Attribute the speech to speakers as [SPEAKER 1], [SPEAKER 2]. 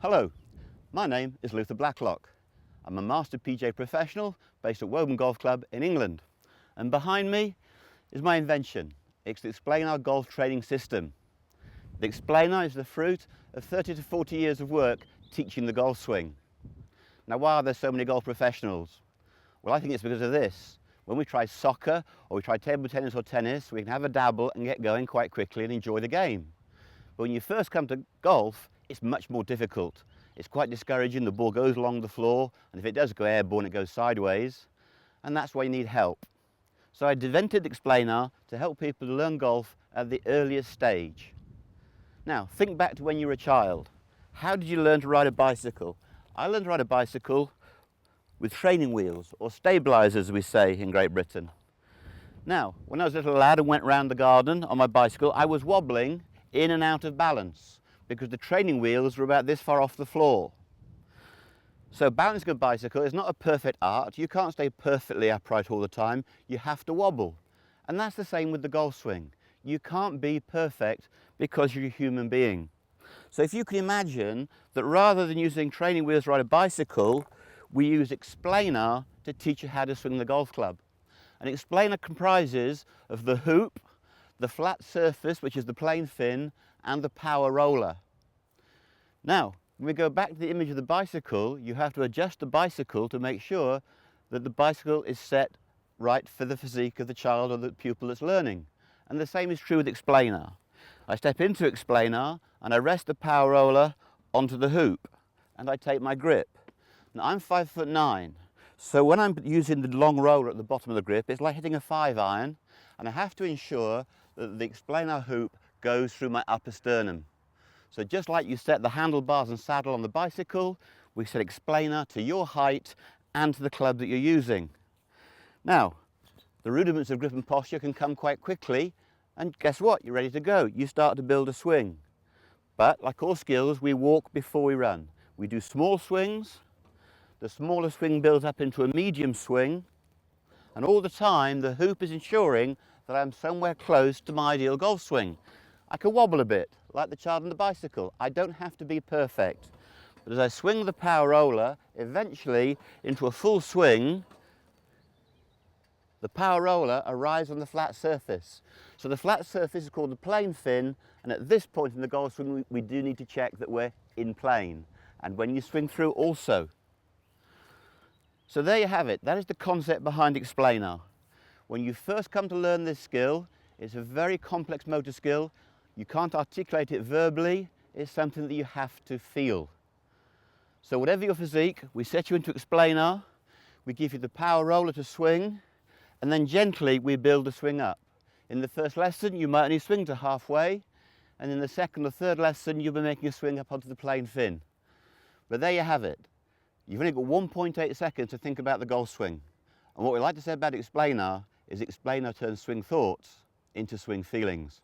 [SPEAKER 1] Hello, my name is Luther Blacklock. I'm a Master PGA professional based at Woburn Golf Club in England. And behind me is my invention. It's the Explanar golf training system. The Explanar is the fruit of 30 to 40 years of work teaching the golf swing. Now, why are there so many golf professionals? Well, I think it's because of this. When we try soccer or we try table tennis or tennis, we can have a dabble and get going quite quickly and enjoy the game. But when you first come to golf, it's much more difficult. It's quite discouraging. The ball goes along the floor, and if it does go airborne, it goes sideways. And that's why you need help. So I invented Explanar to help people learn golf at the earliest stage. Now, think back to when you were a child. How did you learn to ride a bicycle? I learned to ride a bicycle with training wheels, or stabilisers, as we say in Great Britain. Now, when I was a little lad and went round the garden on my bicycle, I was wobbling in and out of balance because the training wheels were about this far off the floor. So balancing a bicycle is not a perfect art. You can't stay perfectly upright all the time. You have to wobble. And that's the same with the golf swing. You can't be perfect because you're a human being. So if you can imagine that rather than using training wheels to ride a bicycle, we use Explanar to teach you how to swing the golf club. And Explanar comprises of the hoop, the flat surface, which is the plane fin, and the power roller. Now, when we go back to the image of the bicycle, you have to adjust the bicycle to make sure that the bicycle is set right for the physique of the child or the pupil that's learning. And the same is true with Explanar. I step into Explanar and I rest the power roller onto the hoop and I take my grip. Now, I'm 5'9", so when I'm using the long roller at the bottom of the grip, it's like hitting a 5-iron, and I have to ensure that the Explanar hoop goes through my upper sternum. So just like you set the handlebars and saddle on the bicycle, we set Explanar to your height and to the club that you're using. Now, the rudiments of grip and posture can come quite quickly, and guess what? You're ready to go. You start to build a swing. But like all skills, we walk before we run. We do small swings. The smaller swing builds up into a medium swing, and all the time the hoop is ensuring that I'm somewhere close to my ideal golf swing. I can wobble a bit, like the child on the bicycle. I don't have to be perfect. But as I swing the power roller, eventually into a full swing, the power roller arrives on the flat surface. So the flat surface is called the plane fin, and at this point in the golf swing, we do need to check that we're in plane. And when you swing through also. So there you have it. That is the concept behind Explanar. When you first come to learn this skill, it's a very complex motor skill. You can't articulate it verbally. It's something that you have to feel. So whatever your physique, we set you into Explanar, we give you the power roller to swing, and then gently we build the swing up. In the first lesson, you might only swing to halfway, and in the second or third lesson, you'll be making a swing up onto the plane fin. But there you have it. You've only got 1.8 seconds to think about the golf swing. And what we like to say about Explanar is Explanar turns swing thoughts into swing feelings.